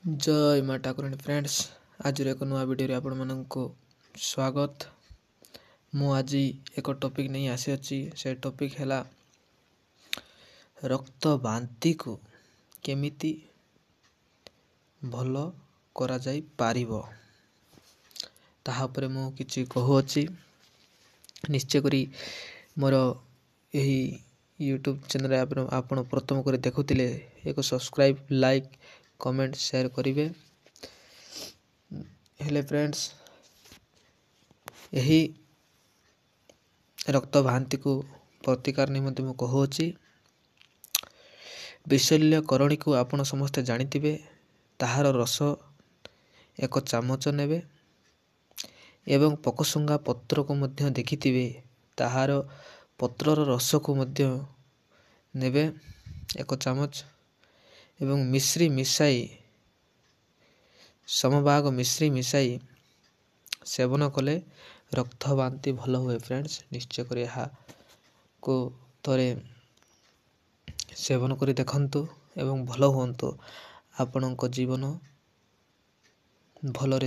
जय माँ ठाकुराणी फ्रेंड्स आज एक नुआ वीडियो आपण मानक स्वागत। मु आज एक टॉपिक नहीं आसी अच्छी से टॉपिक है रक्त बांती को केमिति भल करा जाई पारिबो ताहा परे मु किछि कहूची। निश्चय करी मोर यही यूट्यूब चैनल आपण प्रथम कर देखुतिले एक सब्सक्राइब लाइक कमेंट शेयर करिवे। हेले फ्रेंड्स यही रक्त भांति को प्रतिकार निमंते मु कहूची। विशल्य करणी को आपण समस्त जानिथिबे ताहार रस एक चामच नेबे एवं पकसुंगा पत्र को मध्य देखिथिबे ताहार पत्रर रस को मध्य नेबे एक चामच एवं मिश्री मिसाई समभाग मिश्री मिसाई सेवन कले रक्त बांति भल हुए। फ्रेंड्स निश्चय कर को थरे सेवन करी देखंतु एवं भल हुंतु आपणक जीवन भल